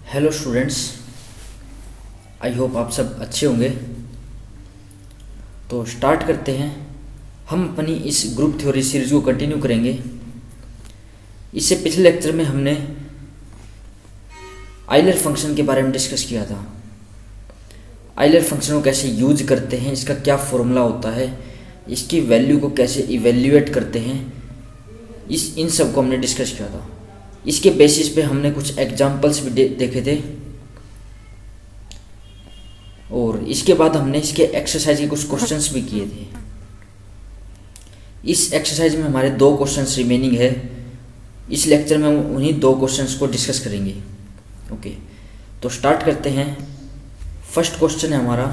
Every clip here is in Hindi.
हेलो स्टूडेंट्स, आई होप आप सब अच्छे होंगे। तो स्टार्ट करते हैं। हम अपनी इस ग्रुप थ्योरी सीरीज को कंटिन्यू करेंगे। इससे पिछले लेक्चर में हमने आइलर फंक्शन के बारे में डिस्कस किया था। आइलर फंक्शन को कैसे यूज करते हैं, इसका क्या फॉर्मूला होता है, इसकी वैल्यू को कैसे इवेल्युएट करते हैं, इन सब को हमने डिस्कस किया था। इसके बेसिस पे हमने कुछ एग्जाम्पल्स भी देखे थे और इसके बाद हमने इसके एक्सरसाइज के कुछ क्वेश्चंस भी किए थे। इस एक्सरसाइज में हमारे 2 क्वेश्चंस रिमेनिंग है। इस लेक्चर में हम उन्हीं 2 क्वेश्चंस को डिस्कस करेंगे। ओके, तो स्टार्ट करते हैं। फर्स्ट क्वेश्चन है हमारा,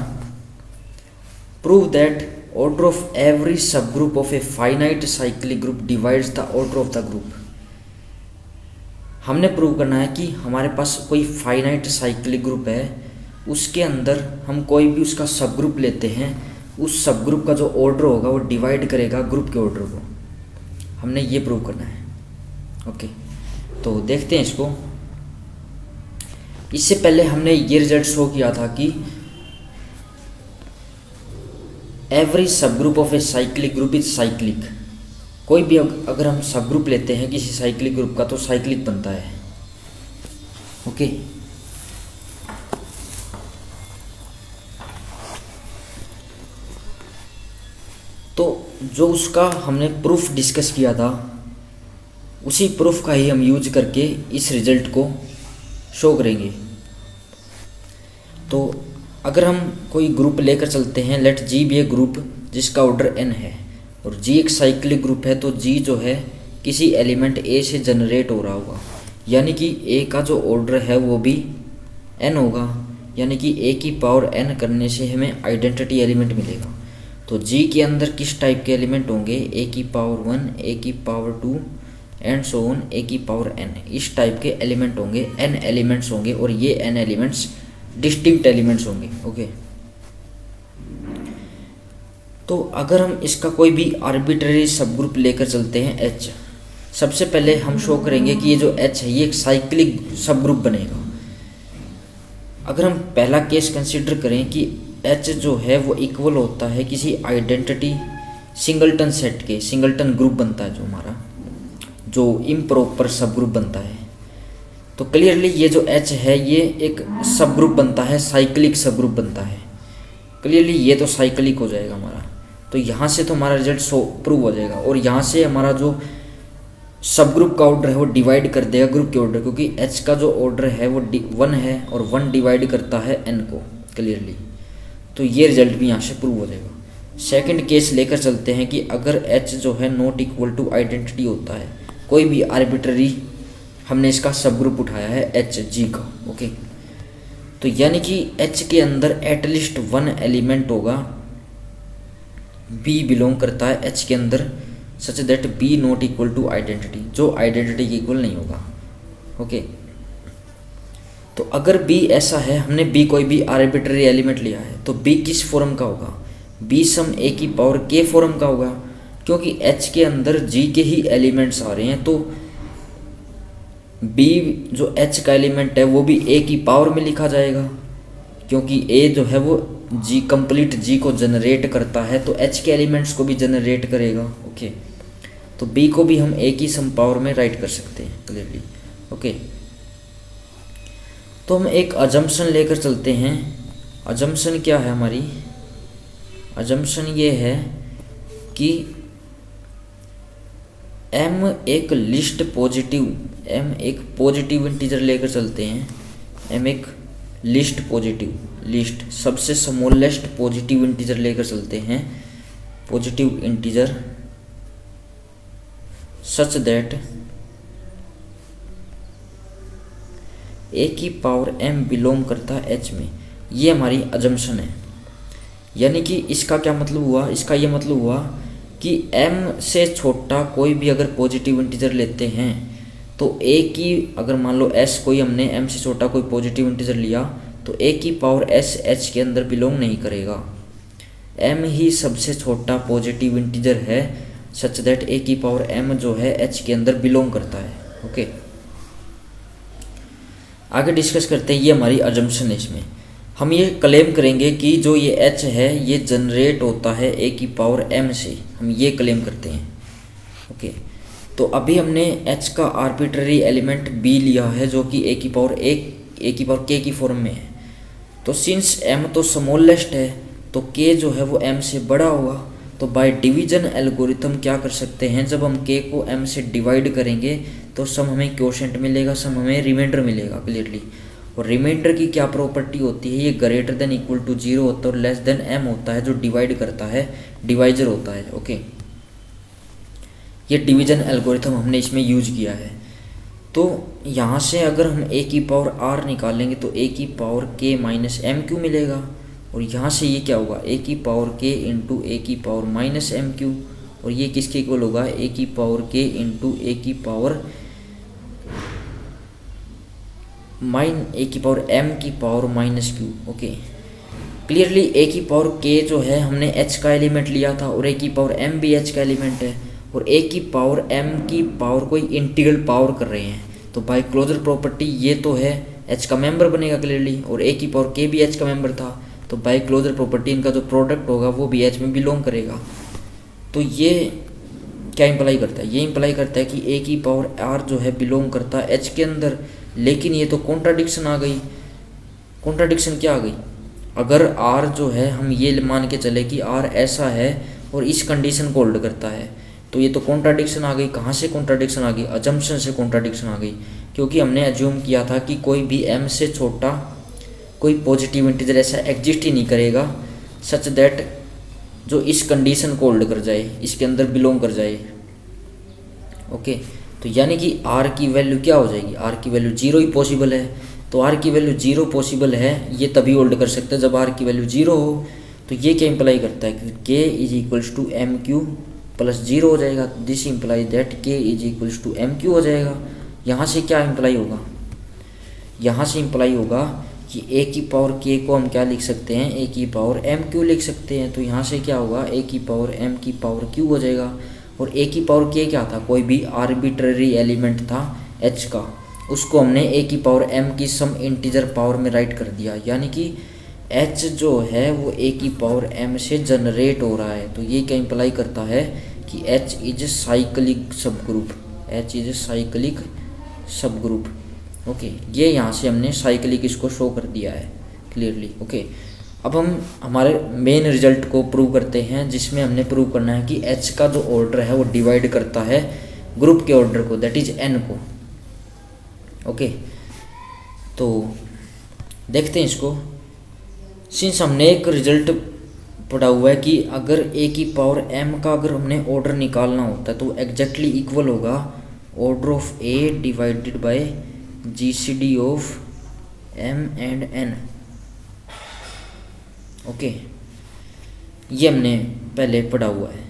prove that order of every sub group of a finite cyclic group divides the order of the group. हमने प्रूव करना है कि हमारे पास कोई फाइनाइट साइक्लिक ग्रुप है, उसके अंदर हम कोई भी उसका सब ग्रुप लेते हैं, उस सब ग्रुप का जो ऑर्डर होगा वो डिवाइड करेगा ग्रुप के ऑर्डर को। हमने ये प्रूव करना है। ओके, तो देखते हैं इसको। इससे पहले हमने ये रिजल्ट शो किया था कि every sub group of a cyclic group is cyclic. कोई भी अगर हम सब ग्रुप लेते हैं किसी साइक्लिक ग्रुप का तो साइक्लिक बनता है। ओके, तो जो उसका हमने प्रूफ डिस्कस किया था उसी प्रूफ का ही हम यूज करके इस रिजल्ट को शो करेंगे। तो अगर हम कोई ग्रुप लेकर चलते हैं, लेट जी बी ए ग्रुप जिसका ऑर्डर n है और जी एक साइक्लिक ग्रुप है, तो जी जो है किसी एलिमेंट ए से जनरेट हो रहा होगा, यानी कि ए का जो ऑर्डर है वो भी n होगा, यानी कि ए की पावर n करने से हमें आइडेंटिटी एलिमेंट मिलेगा। तो जी के अंदर किस टाइप के एलिमेंट होंगे, ए की पावर 1, ए की पावर 2 एंड सो ऑन, ए की पावर n। इस टाइप के एलिमेंट होंगे, n एलिमेंट्स होंगे और ये n एलिमेंट्स डिस्टिंक्ट एलिमेंट्स होंगे। ओके, तो अगर हम इसका कोई भी आर्बिट्ररी सब ग्रुप लेकर चलते हैं H, सबसे पहले हम शो करेंगे कि ये जो H है ये एक साइक्लिक सब ग्रुप बनेगा। अगर हम पहला केस कंसीडर करें कि H जो है वो इक्वल होता है किसी आइडेंटिटी सिंगलटन सेट के, सिंगलटन ग्रुप बनता है जो हमारा जो इम्प्रॉपर सब ग्रुप बनता है, तो क्लियरली ये जो H है ये एक सब ग्रुप बनता है, साइक्लिक सब ग्रुप बनता है। क्लियरली ये तो साइक्लिक हो जाएगा हमारा। तो यहाँ से तो हमारा रिजल्ट प्रूव हो जाएगा और यहाँ से हमारा जो सब ग्रुप का ऑर्डर है वो डिवाइड कर देगा ग्रुप के ऑर्डर, क्योंकि H का जो ऑर्डर है वो 1 है और 1 डिवाइड करता है n को क्लियरली। तो ये रिजल्ट भी यहाँ से प्रूव हो जाएगा। सेकंड केस लेकर चलते हैं कि अगर H जो है नॉट इक्वल टू आइडेंटिटी होता है, कोई भी आर्बिट्ररी हमने इसका सब ग्रुप उठाया है H G का। ओके, तो यानी कि H के अंदर एटलीस्ट 1 एलिमेंट होगा B बिलोंग करता है H के अंदर, such that B not equal to identity, जो आइडेंटिटी के इक्वल नहीं होगा। ओके, तो अगर B ऐसा है, हमने B कोई भी आर्बिट्ररी एलिमेंट लिया है, तो B किस फॉर्म का होगा, B सम A की पावर K फॉर्म का होगा, क्योंकि H के अंदर G के ही एलिमेंट्स आ रहे हैं, तो B जो H का एलिमेंट है वो भी A की पावर में लिखा जाएगा, क्योंकि A जो है वो G कंप्लीट G को जनरेट करता है, तो H के एलिमेंट्स को भी जनरेट करेगा। ओके, तो B को भी हम A की सम पावर में राइट कर सकते हैं क्लियरली। ओके, तो हम एक अजम्पशन लेकर चलते हैं। अजम्पशन क्या है हमारी, अजम्पशन ये है कि m एक लिस्ट पॉजिटिव, m एक पॉजिटिव इंटीजर लेकर चलते हैं। m एक लिस्ट पॉजिटिव, लिस्ट सबसे स्मॉलेस्ट पॉजिटिव इंटीजर लेकर चलते हैं, positive integer such that a की पावर m बिलोंग करता है H में। ये हमारी अजम्पशन है। यानी कि इसका क्या मतलब हुआ, इसका ये मतलब हुआ कि m से छोटा कोई भी अगर पॉजिटिव इंटीजर लेते हैं तो a की, अगर मान लो s कोई हमने m से छोटा कोई पॉजिटिव इंटीजर लिया, तो a की पावर s h के अंदर बिलोंग नहीं करेगा। m ही सबसे छोटा पॉजिटिव इंटीजर है, सच दैट a की पावर m जो है h के अंदर बिलोंग करता है। ओके, आगे डिस्कस करते हैं, ये हमारी अजम्पशन है। इसमें हम ये क्लेम करेंगे कि जो ये h है ये जनरेट होता है a की पावर m से, हम ये क्लेम करते हैं। ओके, तो अभी हमने h का आर्बिट्ररी एलिमेंट b लिया है जो कि a की पावर k की फॉर्म में है। तो सिंस m तो स्मॉलेस्ट है तो k जो है वो m से बड़ा होगा। तो बाय डिवीजन एल्गोरिथम क्या कर सकते हैं, जब हम k को m से डिवाइड करेंगे तो सम हमें क्वोशेंट मिलेगा, सम हमें रिमाइंडर मिलेगा क्लियरली। और रिमाइंडर की क्या प्रॉपर्टी होती है, ये ग्रेटर देन इक्वल टू 0 होता है और लेस देन m होता है, जो डिवाइड करता है डिवाइजर होता है। ओके, ये डिवीजन एल्गोरिथम हमने इसमें यूज किया है। तो यहाँ से अगर हम a की पावर r निकालेंगे तो a की power k minus m q मिलेगा। और यहाँ से ये क्या होगा, a की पावर k इंटू ए की पावर माइनस एम क्यू, और ये किसके इक्वल होगा, a की पावर k इंटू ए की पावर m की power minus Q. Okay, clearly a की पावर k जो है हमने h का एलिमेंट लिया था और a की पावर m भी h का एलिमेंट है, और a की पावर m की पावर कोई इंटीग्रल पावर कर रहे हैं। तो बाय क्लोजर प्रॉपर्टी ये तो है h का मेंबर बनेगा क्लियरली, और a की पावर k भी h का मेंबर था। तो बाय क्लोजर प्रॉपर्टी इनका जो प्रोडक्ट होगा वो भी h में बिलोंग करेगा। तो ये क्या इंप्लाई करता है, ये इंप्लाई करता है कि a की पावर r जो है बिलोंग करता है h के अंदर। लेकिन ये तो कॉन्ट्राडिक्शन आ गई। कॉन्ट्राडिक्शन क्या आ गई, अगर r जो है हम ये मान के चले कि r ऐसा है और इस कंडीशन को होल्ड करता है, तो ये तो कॉन्ट्राडिक्शन आ गई। कहाँ से कॉन्ट्राडिक्शन आ गई, अजम्पशन से कॉन्ट्राडिक्शन आ गई। क्योंकि हमने अज्यूम किया था कि कोई भी m से छोटा कोई पॉजिटिव इंटीजर ऐसा एग्जिस्ट ही नहीं करेगा सच दैट जो इस कंडीशन को होल्ड कर जाए, इसके अंदर बिलोंग कर जाए। ओके, तो यानी कि r की वैल्यू क्या हो जाएगी, r की वैल्यू 0 ही पॉसिबल है। तो r की वैल्यू 0 पॉसिबल है, ये तभी होल्ड कर सकते हैं जब r की वैल्यू 0 हो। तो ये क्या इंप्लाई करता है कि k is equals to m q plus 0 हो जाएगा। This imply that k is equals to m q हो जाएगा। यहाँ से क्या इंप्लाई होगा, यहाँ से इंप्लाई होगा कि a की पावर k को हम क्या लिख सकते हैं, a की पावर m क्यू लिख सकते हैं। तो यहाँ से क्या होगा, a की पावर m की पावर q हो जाएगा। और a की पावर k क्या था, कोई भी आर्बिट्ररी एलिमेंट था h का, उसको हमने a की पावर m की सम इंटीजर पावर में राइट कर दिया। यानी कि h जो है वो a की पावर m से जनरेट हो रहा है। तो ये क्या इंप्लाई करता है कि h इज साइक्लिक सब ग्रुप, h इज साइक्लिक सब ग्रुप। ओके, ये यहाँ से हमने साइक्लिक इसको शो कर दिया है क्लियरली। ओके, अब हम हमारे मेन रिजल्ट को प्रूव करते हैं, जिसमें हमने प्रूव करना है कि h का जो ऑर्डर है वो डिवाइड करता है ग्रुप के ऑर्डर को, दैट इज n को। ओके, तो देखते हैं इसको। सिंस हमने एक रिजल्ट पढ़ा हुआ है कि अगर a की पावर m का अगर हमने ऑर्डर निकालना होता है तो एग्जैक्टली इक्वल होगा order of a divided by GCD of m and n। Okay, ये हमने पहले पढ़ा हुआ है।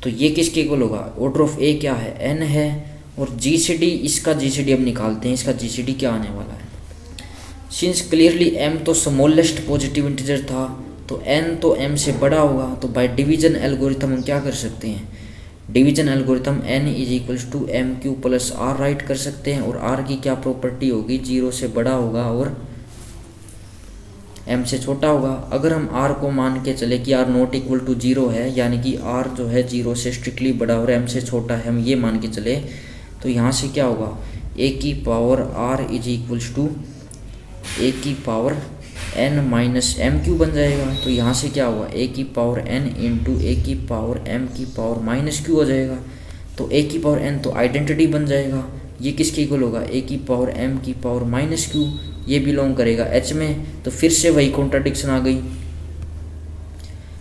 तो ये किसके इक्वल होगा, ऑर्डर ऑफ a क्या है, n है, और GCD, इसका GCD अब निकालते हैं। इसका GCD क्या आने वाला है, सिंस क्लियरली m तो स्मॉलेस्ट पॉजिटिव इंटीजर था तो n तो m से बड़ा होगा। तो बाय डिवीजन एल्गोरिथम हम क्या कर सकते हैं, division algorithm n is equals to m q plus r write कर सकते हैं। और r की क्या प्रॉपर्टी होगी, 0 से बड़ा होगा और m से छोटा होगा। अगर हम r को मान के चले कि r नॉट इक्वल टू 0 है, यानी कि r जो है 0 से स्ट्रिक्टली बड़ा और m से छोटा है, हम ये मान के चले, तो यहाँ से क्या होगा, a की power r is equals to a की power n minus m q बन जाएगा। तो यहाँ से क्या होगा, a की पावर n इंटू a की पावर m की पावर माइनस क्यू हो जाएगा। तो a की पावर n तो आइडेंटिटी बन जाएगा। ये किसके इक्वल होगा, a की पावर m की पावर माइनस क्यू, ये बिलोंग करेगा h में। तो फिर से वही कॉन्ट्राडिक्शन आ गई,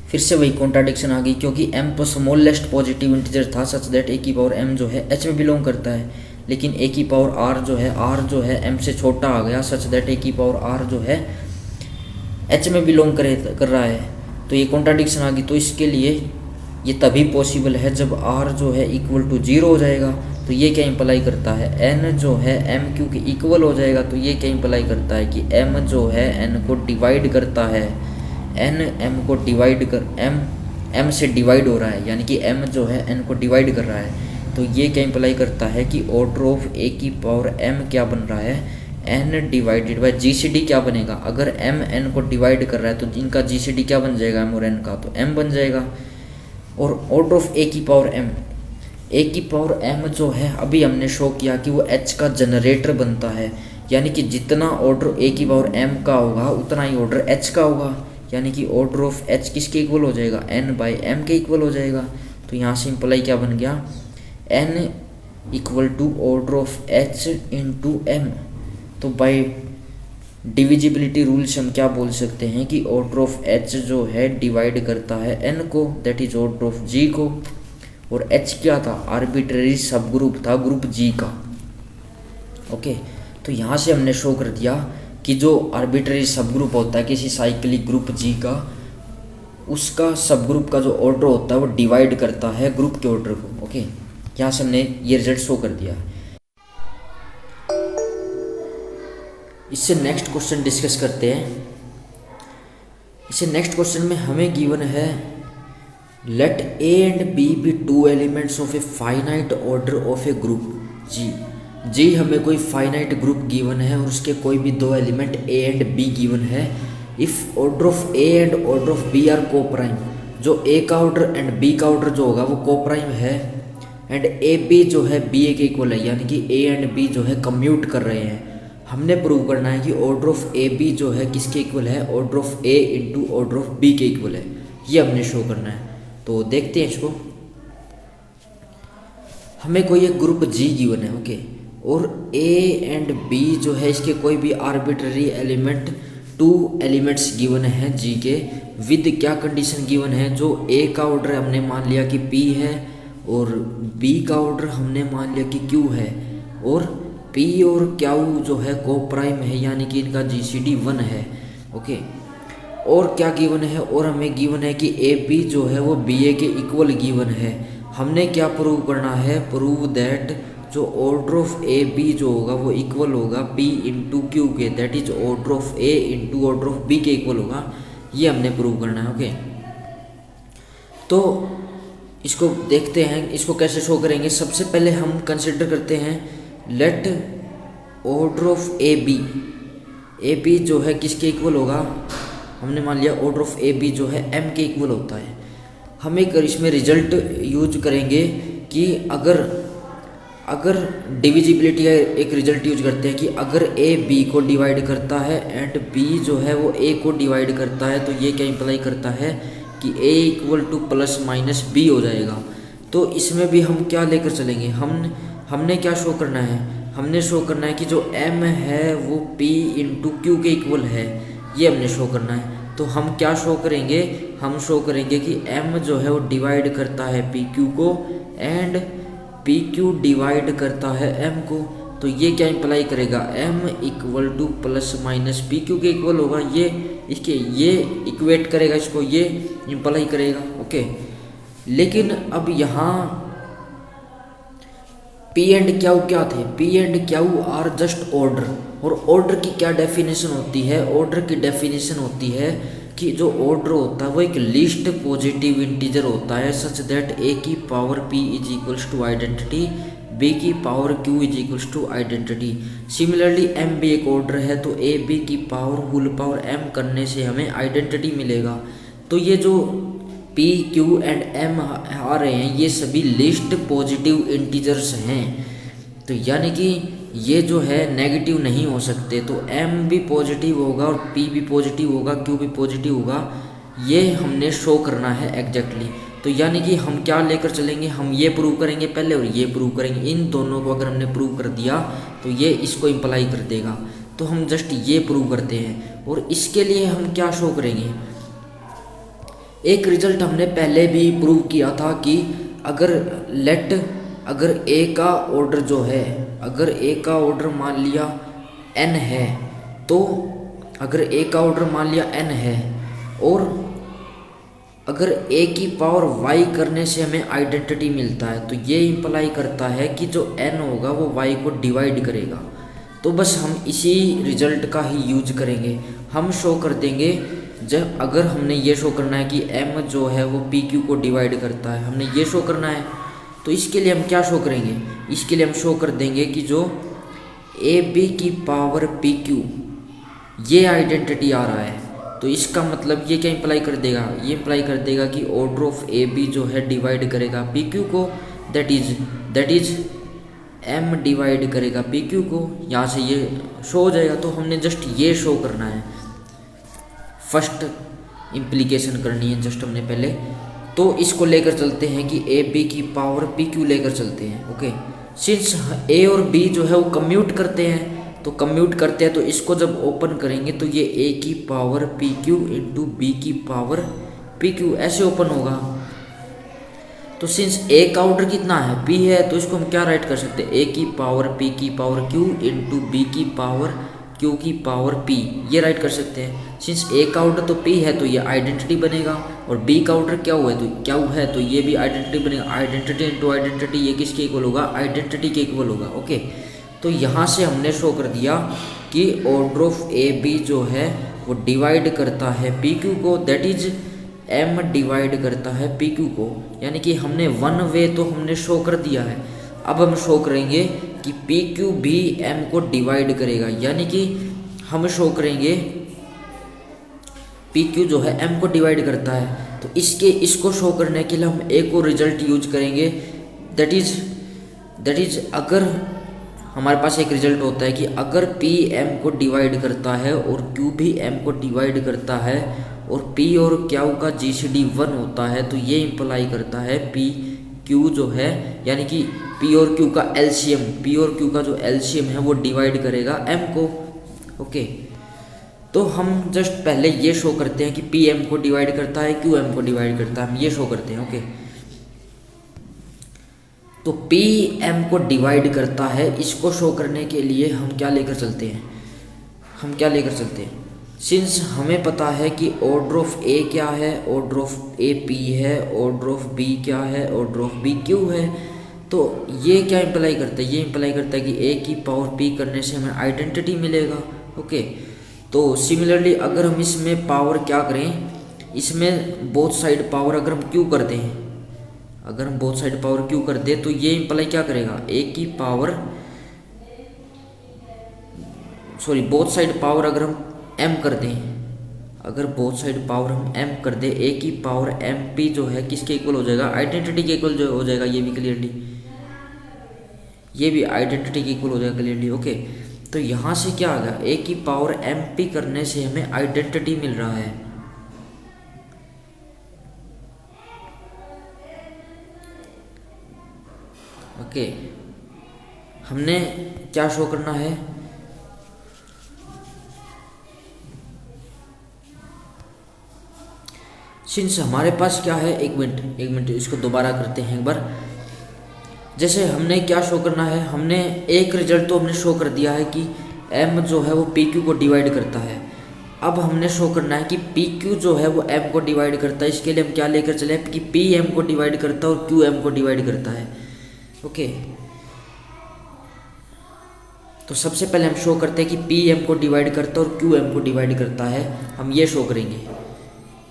फिर से वही कॉन्ट्राडिक्शन आ गई, क्योंकि m तो स्मॉलेस्ट पॉजिटिव इंटीजर था सच दैट a की पावर m जो है h में बिलोंग करता है। लेकिन a की पावर r जो है m से छोटा आ गया सच दैट a की पावर r जो है h में बिलोंग कर रहा है। तो ये कॉन्ट्राडिक्शन आ गई। तो इसके लिए ये तभी पॉसिबल है जब r जो है इक्वल टू 0 हो जाएगा। तो ये क्या इंप्लाई करता है, n जो है m क्यू के इक्वल हो जाएगा। तो ये क्या इंप्लाई करता है कि m जो है n को डिवाइड करता है, n m को डिवाइड कर m से डिवाइड हो रहा है, यानी कि m जो है n को डिवाइड कर रहा है। तो ये क्या इंप्लाई करता है कि ऑर्डर ऑफ a की पावर m क्या बन रहा है, एन डिवाइडेड बाय GCD क्या बनेगा, अगर m n को डिवाइड कर रहा है तो इनका GCD क्या बन जाएगा, m और n का, तो m बन जाएगा। और ऑर्डर ऑफ a की पावर m, a की पावर m जो है अभी हमने शो किया कि वो h का जनरेटर बनता है, यानी कि जितना ऑर्डर a की पावर m का होगा उतना ही ऑर्डर h का होगा, यानी कि ऑर्डर ऑफ h किसके इक्वल हो जाएगा, n बाई m के इक्वल हो जाएगा। तो यहाँ से इम्प्लाई क्या बन गया, n equal to order of h into m। तो बाई डिविजिबिलिटी रूल से हम क्या बोल सकते हैं कि ऑर्डर ऑफ h जो है डिवाइड करता है n को, that is order of g को, और h क्या था, आर्बिट्रेरी सब ग्रुप था ग्रुप g का। ओके, तो यहाँ से हमने शो कर दिया कि जो आर्बिट्रेरी सब ग्रुप होता है किसी साइक्लिक ग्रुप g का, उसका सब ग्रुप का जो ऑर्डर होता है वो डिवाइड करता है ग्रुप के ऑर्डर को। ओके, यहाँ से हमने ये रिजल्ट शो कर दिया। इससे नेक्स्ट क्वेश्चन डिस्कस करते हैं। इससे नेक्स्ट क्वेश्चन में हमें गिवन है let A and B be two elements of a finite order of a group G हमें कोई फाइनाइट ग्रुप गिवन है और उसके कोई भी दो element A and B given है। If order of A and order of B are coprime, जो ए का ऑर्डर एंड बी का ऑर्डर जो होगा वो को प्राइम है, एंड ए बी जो है बी ए के इक्वल है, यानी कि ए एंड बी जो है कम्यूट कर रहे हैं। हमने प्रूव करना है कि ऑर्डर ऑफ ए बी जो है किसके इक्वल है, order of A into order of b के इक्वल है, ये हमने शो करना है। तो देखते हैं इसको। हमें कोई एक ग्रुप जी गिवन है, ओके, और ए एंड बी जो है इसके कोई भी arbitrary element, two elements given है जी के, विद क्या कंडीशन गिवन है, जो ए का ऑर्डर हमने मान लिया कि पी है और बी का ऑर्डर हमने मान लिया कि क्यू है, और पी और क्यू जो है को प्राइम है, यानी कि इनका GCD 1 है। ओके, और क्या गिवन है, और हमें गिवन है कि ए बी जो है वो बी ए के इक्वल गिवन है। हमने क्या प्रूव करना है, प्रूव दैट जो ऑर्डर ऑफ ए बी जो होगा वो इक्वल होगा पी इंटू क्यू के, that is order of A into order of b के इक्वल होगा, ये हमने प्रूव करना है। ओके, तो इसको देखते हैं, इसको कैसे शो करेंगे। सबसे पहले हम कंसिडर करते हैं let order of a b जो है किसके इक्वल होगा, हमने मान लिया ऑर्डर ऑफ ए बी जो है m के इक्वल होता है। हम एक इसमें रिजल्ट यूज करेंगे कि अगर डिविजिबिलिटी का एक रिजल्ट यूज करते हैं कि अगर a b को डिवाइड करता है एंड b जो है वो a को डिवाइड करता है, तो ये क्या इंप्लाई करता है कि a equal to plus minus b हो जाएगा। तो इसमें भी हम क्या लेकर चलेंगे, हमने क्या शो करना है, हमने शो करना है कि जो m है वो p इंटू क्यू के इक्वल है, ये हमने शो करना है। तो हम क्या शो करेंगे, हम शो करेंगे कि m जो है वो डिवाइड करता है पी क्यू को एंड पी क्यू डिवाइड करता है m को। तो ये क्या इंप्लाई करेगा, m equal to plus minus P Q के इक्वल होगा, ये इक्वेट करेगा इसको, ये इंप्लाई करेगा। ओके, लेकिन अब यहाँ P एंड क्यू क्या थे, P and Q R just order, और ऑर्डर की क्या डेफिनेशन होती है, ऑर्डर की डेफिनेशन होती है कि जो ऑर्डर होता है वो एक लीस्ट पॉजिटिव इंटीजर होता है, सच दैट a की power p is equals to identity, b की power q is equals to identity. Similarly m भी एक ऑर्डर है, तो a b की पावर होल पावर m करने से हमें आइडेंटिटी मिलेगा। तो ये जो p q एंड m आ रहे हैं ये सभी लिस्ट पॉजिटिव इंटीजर्स हैं, तो यानी कि ये जो है नेगेटिव नहीं हो सकते। तो m भी पॉजिटिव होगा और p भी पॉजिटिव होगा, q भी पॉजिटिव होगा, ये हमने शो करना है एग्जैक्टली। तो यानी कि हम क्या लेकर चलेंगे, हम ये प्रूव करेंगे पहले और ये प्रूव करेंगे। इन दोनों को अगर हमने प्रूव कर दिया तो ये इसको इम्प्लाई कर देगा। तो हम जस्ट ये प्रूव करते हैं, और इसके लिए हम क्या शो करेंगे, एक रिजल्ट हमने पहले भी प्रूव किया था कि अगर a का ऑर्डर जो है, अगर a का ऑर्डर मान लिया n है, तो अगर a का ऑर्डर मान लिया n है और अगर a की पावर y करने से हमें आइडेंटिटी मिलता है, तो ये इंप्लाई करता है कि जो n होगा वो y को डिवाइड करेगा। तो बस हम इसी रिजल्ट का ही यूज करेंगे, हम शो कर देंगे जब अगर हमने ये शो करना है कि m जो है वो पी क्यू को डिवाइड करता है, हमने ये शो करना है, तो इसके लिए हम क्या शो करेंगे, इसके लिए हम शो कर देंगे कि जो ए बी की पावर पी क्यू, ये आइडेंटिटी आ रहा है, तो इसका मतलब ये क्या इंप्लाई कर देगा, ये इंप्लाई कर देगा कि ऑर्डर ऑफ ए बी जो है डिवाइड करेगा पी क्यू को, दैट इज एम डिवाइड करेगा पी क्यू को। यहाँ से ये शो हो जाएगा, तो हमने जस्ट ये शो करना है, फर्स्ट इम्प्लीकेशन करनी है जस्ट हमने पहले। तो इसको लेकर चलते हैं कि ए बी की पावर पी क्यू लेकर चलते हैं। ओके, सिंस ए और बी जो है वो कम्यूट करते हैं, तो कम्यूट करते हैं तो इसको जब ओपन करेंगे तो ये ए की power P Q into B की पावर पी क्यू ऐसे ओपन होगा। तो सिंस ए का ऑर्डर कितना है, पी है, तो इसको हम क्या राइट कर सकते हैं, ए की पावर पी की पावर क्यू इंटू बी की पावर क्यू की पावर पी, ये राइट कर सकते हैं। सिंस ए का ऑर्डर तो पी है तो ये आइडेंटिटी बनेगा, और बी का ऑर्डर क्या हुआ है, तो क्या है तो ये भी आइडेंटिटी बनेगा। आइडेंटिटी इंटू आइडेंटिटी ये किसके इक्वल होगा, आइडेंटिटी के इक्वल होगा। ओके, तो यहाँ से हमने शो कर दिया कि ऑर्डर ऑफ ए बी जो है वो डिवाइड करता है पी क्यू को, दैट इज एम डिवाइड करता है पी क्यू को, यानी कि हमने वन वे तो हमने शो कर दिया है। अब हम शो करेंगे कि पी क्यू भी एम को डिवाइड करेगा, यानी कि हम शो करेंगे पी क्यू जो है एम को डिवाइड करता है। तो इसको शो करने के लिए हम एक और रिजल्ट यूज करेंगे, दैट इज अगर हमारे पास एक रिजल्ट होता है कि अगर P M को डिवाइड करता है और Q भी M को डिवाइड करता है और P और Q का GCD 1 होता है, तो ये इंप्लाई करता है P Q जो है, यानी कि P और Q का LCM, P और Q का जो LCM है वो डिवाइड करेगा M को। ओके, तो हम जस्ट पहले ये शो करते हैं कि P M को डिवाइड करता है, Q M को डिवाइड करता है, हम ये शो करते हैं। ओके, तो पी एम को डिवाइड करता है, इसको शो करने के लिए हम क्या लेकर चलते हैं, सिंस हमें पता है कि ऑर्डर ऑफ ए क्या है, ऑर्डर ऑफ ए पी है, ऑर्डर ऑफ बी क्या है, ऑर्डर ऑफ बी क्यू है, तो ये क्या इंप्लाई करता है, ये इंप्लाई करता है कि ए की पावर पी करने से हमें आइडेंटिटी मिलेगा। ओके, तो सिमिलरली अगर हम इसमें पावर क्या करें, इसमें बोथ साइड पावर अगर हम क्यू कर दें, अगर हम बोथ साइड पावर क्यू कर दे तो ये इंप्लाई क्या करेगा, ए की पावर बोथ साइड पावर अगर हम एम कर दें, अगर बोथ साइड पावर हम एम कर दे, ए की पावर एम पी जो है किसके इक्वल हो जाएगा, आइडेंटिटी के इक्वल जो हो जाएगा, ये भी क्लियरली, ये भी आइडेंटिटी के इक्वल हो जाएगा क्लियरली। ओके, तो यहाँ से क्या आ गया, ए की पावर एम पी करने से हमें आइडेंटिटी मिल रहा है। ओके, हमने क्या शो करना है, सिंस हमारे पास क्या है, एक मिनट इसको दोबारा करते हैं एक बार। जैसे हमने क्या शो करना है, हमने एक रिजल्ट तो हमने शो कर दिया है कि m जो है वो pq को डिवाइड करता है। अब हमने शो करना है कि pq जो है वो m को डिवाइड करता है। इसके लिए हम क्या लेकर चले कि p m को डिवाइड करता है और q m को डिवाइड करता है। ओके, तो सबसे पहले हम शो करते हैं कि p m को डिवाइड करता है और q m को डिवाइड करता है, हम ये शो करेंगे,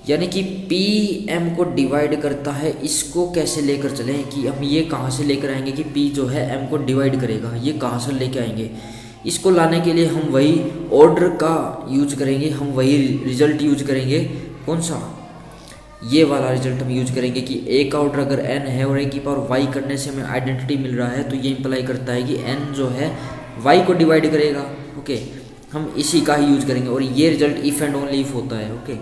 यानी कि पी एम को डिवाइड करता है। इसको कैसे लेकर चलें कि हम ये कहाँ से लेकर आएंगे कि पी जो है एम को डिवाइड करेगा, ये कहाँ से लेके आएंगे। इसको लाने के लिए हम वही ऑर्डर का यूज करेंगे, हम वही रिजल्ट यूज करेंगे, कौन सा, ये वाला रिजल्ट हम यूज करेंगे कि ए का ऑर्डर अगर एन है और ए की पावर वाई करने से हमें आइडेंटिटी मिल रहा है, तो ये इंप्लाई करता है कि एन जो है वाई को डिवाइड करेगा। ओके, हम इसी का ही यूज करेंगे और ये result if and only if होता है। ओके,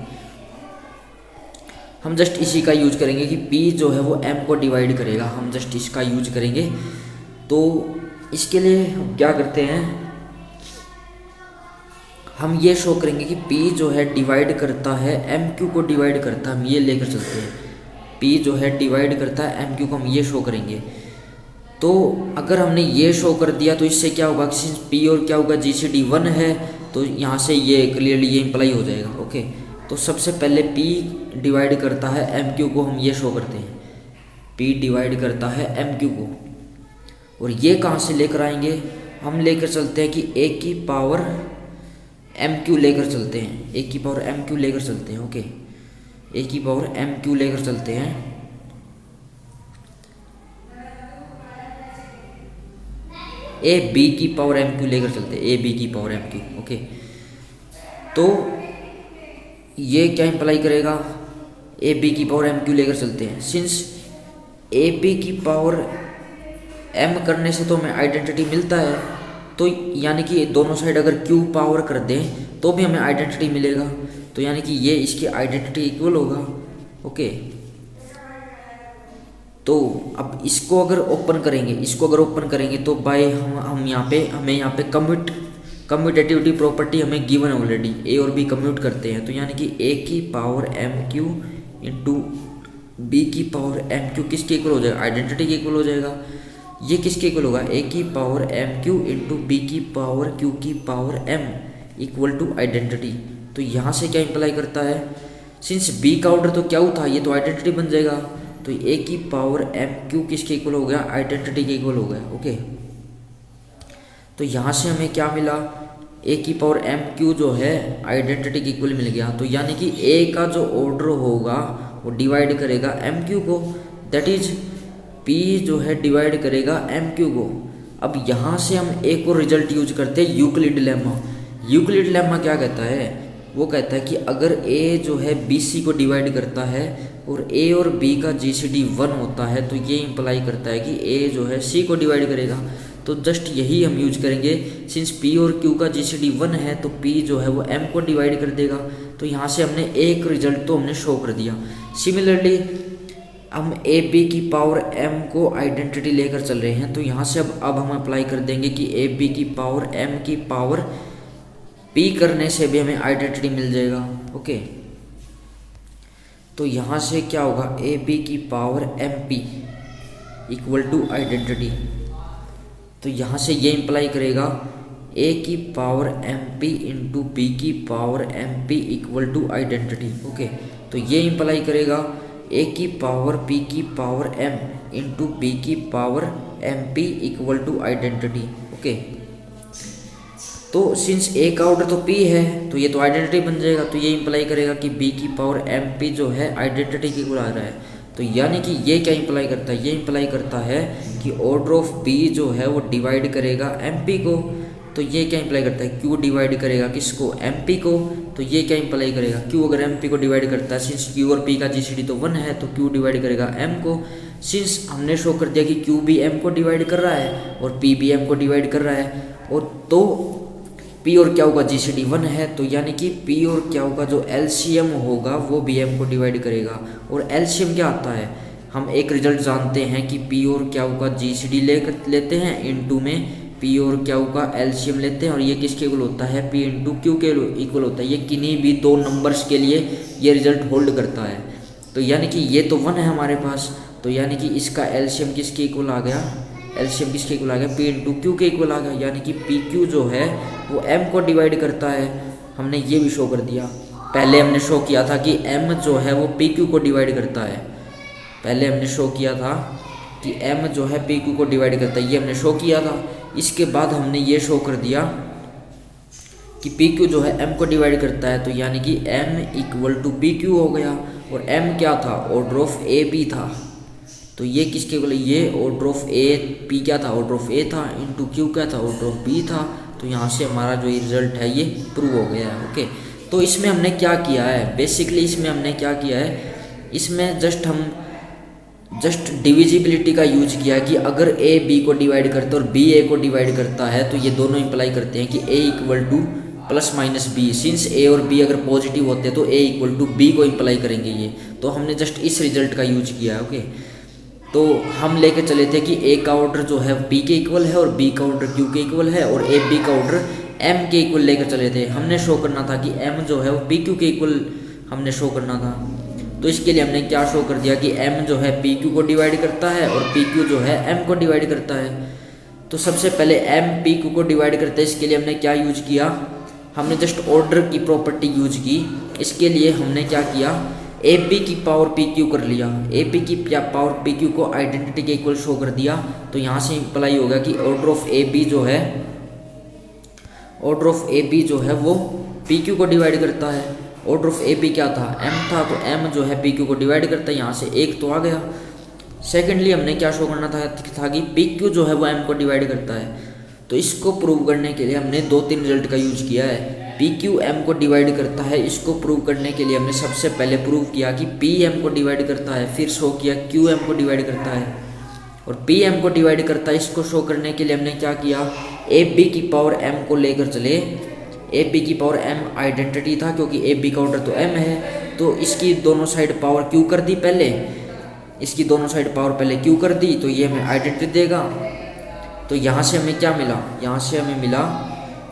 हम जस्ट इसी का यूज करेंगे कि P जो है वो M को डिवाइड करेगा, हम जस्ट इसका यूज करेंगे। तो इसके लिए हम क्या करते हैं, हम ये शो करेंगे कि P जो है डिवाइड करता है MQ को डिवाइड करता है, हम ये लेकर चलते हैं, P जो है डिवाइड करता है MQ को, हम ये शो करेंगे। तो अगर हमने ये शो कर दिया तो इससे क्या होगा, सिंस P और क्या होगा GCD 1 है, तो यहाँ से ये क्लियरली ये इंप्लाई हो जाएगा। ओके, तो सबसे पहले P डिवाइड करता है MQ को, हम ये शो करते हैं, P डिवाइड करता है MQ को, और ये कहाँ से लेकर आएंगे, हम लेकर चलते हैं कि A की पावर MQ लेकर चलते हैं, A की पावर MQ लेकर चलते हैं। ओके, A की पावर MQ लेकर चलते हैं। ए बी की पावर एम क्यू लेकर चलते हैं, ए बी की पावर एम क्यू। ओके, तो ये क्या इंप्लाई करेगा, ए बी की पावर एम क्यू लेकर चलते हैं। सिंस ए बी की पावर एम करने से तो हमें आइडेंटिटी मिलता है, तो यानी कि दोनों साइड अगर क्यू पावर कर दें तो भी हमें आइडेंटिटी मिलेगा, तो यानी कि ये इसकी आइडेंटिटी इक्वल होगा। ओके, तो अब इसको अगर ओपन करेंगे तो बाय हम यहाँ पे हमें यहाँ पे कम्यूटेटिविटी प्रॉपर्टी हमें गिवन है ऑलरेडी, ए और बी कम्यूट करते हैं, तो यानी कि ए की power M Q into B की पावर एम क्यू किसके इक्वल हो जाएगा, आइडेंटिटी के इक्वल हो जाएगा। ये किसके इक्वल होगा, ए की power M Q into B की पावर क्यू की power M equal to identity. तो यहाँ से क्या इंप्लाई करता है, सिंस बी का ऑर्डर तो क्या था, ये तो आइडेंटिटी बन जाएगा, तो ए की पावर एम क्यू किसके इक्वल हो गया, आइडेंटिटी के इक्वल हो गया। ओके, तो यहाँ से हमें क्या मिला, ए की पावर एम क्यू जो है आइडेंटिटी के इक्वल मिल गया, तो यानी कि ए का जो ऑर्डर होगा वो डिवाइड करेगा एम क्यू को, दैट इज पी जो है डिवाइड करेगा एम क्यू को। अब यहाँ से हम एक और रिजल्ट यूज करते हैं, यूक्लिड लेमा। यूक्लिड लेमा क्या कहता है, वो कहता है कि अगर ए जो है बी सी को डिवाइड करता है और ए और बी का जीसीडी 1 होता है, तो ये इंप्लाई करता है कि ए जो है सी को डिवाइड करेगा। तो जस्ट यही हम यूज करेंगे, सिंस पी और क्यू का जीसीडी 1 है तो पी जो है वो एम को डिवाइड कर देगा। तो यहाँ से हमने एक रिजल्ट तो हमने शो कर दिया। सिमिलरली हम ए बी की पावर एम को आइडेंटिटी लेकर चल रहे हैं, तो यहाँ से अब हम अप्लाई कर देंगे कि ए बी की पावर एम की पावर पी करने से भी हमें आइडेंटिटी मिल जाएगा। ओके, तो यहाँ से क्या होगा, ए बी की power M P equal to identity. तो यहाँ से ये इंप्लाई करेगा ए की power M P into B की power M P equal to identity. Okay, तो ये इंप्लाई करेगा ए की पावर पी की पावर एम इंटू बी की power M P equal to identity. Okay, तो सिंस ए का ऑर्डर तो पी है तो ये तो आइडेंटिटी बन जाएगा, तो ये इंप्लाई करेगा कि बी की पावर एम पी जो है आइडेंटिटी की इक्वल आ रहा है। तो यानी कि ये क्या इंप्लाई करता है, ये इंप्लाई करता है कि ऑर्डर ऑफ बी जो है वो डिवाइड करेगा एम पी को। तो ये क्या इंप्लाई करता है, क्यू डिवाइड करेगा किसको, एम पी को। तो ये क्या इंप्लाई करेगा, क्यू अगर एम पी को डिवाइड करता है, सिंस क्यू और पी का जीसीडी तो 1 है तो क्यू डिवाइड करेगा एम को। सिंस हमने शो कर दिया कि क्यू भी एम को डिवाइड कर रहा है और पी भी एम को डिवाइड कर रहा है, और तो पी और क्या होगा, जीसीडी 1 है, तो यानी कि पी और क्या होगा, जो एलसीएम होगा वो भी एम को डिवाइड करेगा। और एलसीएम क्या आता है, हम एक रिजल्ट जानते हैं कि पी और क्या होगा जीसीडी लेते हैं, इनटू में पी और क्या होगा एलसीएम लेते हैं, और ये किसके इक्वल होता है, पी इंटू क्यू के इक्वल होता है। ये किन्हीं भी दो नंबर्स के लिए ये रिजल्ट होल्ड करता है। तो यानी कि ये तो 1 है हमारे पास, तो यानी कि इसका एलसीएम किसके इक्वल आ गया, एलसीएम किसके इक्वल आ गया, पी इंटू क्यू के इक्वल आ गया। यानी कि पी क्यू जो है वो एम को डिवाइड करता है। हमने ये भी शो कर दिया, पहले हमने शो किया था कि एम जो है वो पी क्यू को डिवाइड करता है, पहले हमने शो किया था कि एम जो है पी क्यू को डिवाइड करता है, ये हमने शो किया था। इसके बाद हमने ये शो कर दिया कि पी क्यू जो है एम को डिवाइड करता है, तो यानी कि M equal to P Q हो गया। और एम क्या था, ऑर्डर ऑफ ए बी था, तो ये किसके इक्वल, ये ऑर्डर ऑफ ए पी क्या था, ऑर्डर ऑफ ए था, इंटू क्यू क्या था, ऑर्डर ऑफ बी था। तो यहाँ से हमारा जो रिजल्ट है ये प्रूव हो गया है। ओके, तो इसमें हमने क्या किया है, बेसिकली इसमें हमने क्या किया है, इसमें जस्ट डिविजिबिलिटी का यूज किया कि अगर ए बी को डिवाइड करता है और बी ए को डिवाइड करता है, तो ये दोनों इंप्लाई करते हैं कि A equal to plus minus B. Since A और बी अगर पॉजिटिव होते हैं तो ए इक्वल टू बी को इंप्लाई करेंगे ये, तो हमने जस्ट इस रिजल्ट का यूज किया है। ओके, तो हम लेके चले थे कि ए का ऑर्डर जो है पी के इक्वल है और बी का ऑर्डर क्यू के इक्वल है, और ए बी का ऑर्डर एम के इक्वल लेकर चले थे। हमने शो करना था कि एम जो है वो पी क्यू के इक्वल हमने शो करना था। तो इसके लिए हमने क्या शो कर दिया कि एम जो है पी क्यू को डिवाइड करता है और पी क्यू जो है एम को डिवाइड करता है। तो सबसे पहले एम पी क्यू को डिवाइड करता है, इसके लिए हमने क्या यूज किया, हमने जस्ट ऑर्डर की प्रॉपर्टी यूज की। इसके लिए हमने क्या किया, ए बी की पावर पी क्यू कर लिया, ए पी की पावर पी क्यू को आइडेंटिटी के इक्वल शो कर दिया। तो यहाँ से इंप्लाई होगा कि ऑर्डर ऑफ ए बी जो है, ऑर्डर ऑफ ए बी जो है वो पी क्यू को डिवाइड करता है। ऑर्डर ऑफ ए बी क्या था, एम था, तो एम जो है पी क्यू को डिवाइड करता है। यहाँ से एक तो आ गया। सेकेंडली हमने क्या शो करना था कि पी क्यू जो है वो एम को डिवाइड करता है। तो इसको प्रूव करने के लिए हमने 2-3 रिजल्ट का यूज किया है। पी क्यू एम को डिवाइड करता है, इसको प्रूव करने के लिए हमने सबसे पहले प्रूव किया कि पी एम को डिवाइड करता है, फिर शो किया क्यू एम को डिवाइड करता है और पी एम को डिवाइड करता है। इसको शो करने के लिए हमने क्या किया, ए बी की पावर एम को लेकर चले। ए बी की पावर एम आइडेंटिटी था क्योंकि ए बी का ऑर्डर तो एम है, तो इसकी दोनों साइड पावर क्यू कर दी पहले, इसकी दोनों साइड पावर पहले क्यू कर दी, तो ये हमें आइडेंटिटी देगा। तो यहाँ से हमें क्या मिला, यहाँ से हमें मिला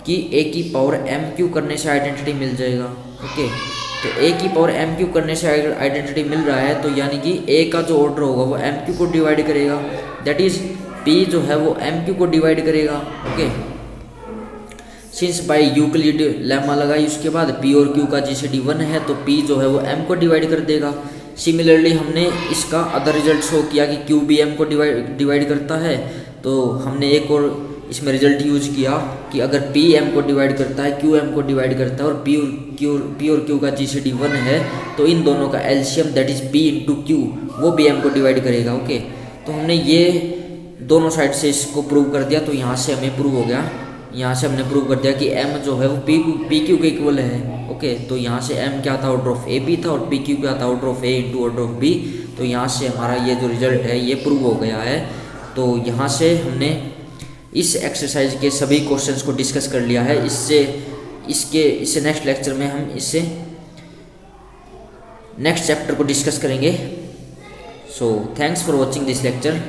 कि ए की पावर एम क्यू करने से आइडेंटिटी मिल जाएगा। ओके, तो ए की पावर एम क्यू करने से आइडेंटिटी मिल रहा है, तो यानी कि ए का जो ऑर्डर होगा वो एम क्यू को डिवाइड करेगा, दैट इज पी जो है वो एम क्यू को डिवाइड करेगा। Okay, since by Euclid lemma लगाई उसके बाद पी और क्यू का जीसीडी 1 है, तो पी जो है वो एम को डिवाइड कर देगा। सिमिलरली हमने इसका अदर रिजल्ट शो किया कि क्यू भी एम को डिवाइड करता है, तो हमने एक और इसमें रिजल्ट यूज किया कि अगर पी एम को डिवाइड करता है, क्यू एम को डिवाइड करता है और पी और क्यू का जीसीडी 1 है, तो इन दोनों का LCM that is P into Q वो भी एम को डिवाइड करेगा। ओके, तो हमने ये दोनों साइड से इसको प्रूव कर दिया, तो यहाँ से हमें प्रूव हो गया, यहाँ से हमने प्रूव कर दिया कि m जो है वो पी क्यू के इक्वल है। ओके, तो यहाँ से m क्या था, ऑर्डर ऑफ ए बी था और पी क्यू क्या था, order of A into order of B. तो यहाँ से हमारा ये जो रिजल्ट है ये प्रूव हो गया है। तो यहाँ से हमने इस एक्सरसाइज के सभी क्वेश्चंस को डिस्कस कर लिया है। इससे नेक्स्ट लेक्चर में हम इससे नेक्स्ट चैप्टर को डिस्कस करेंगे। So thanks for watching this lecture.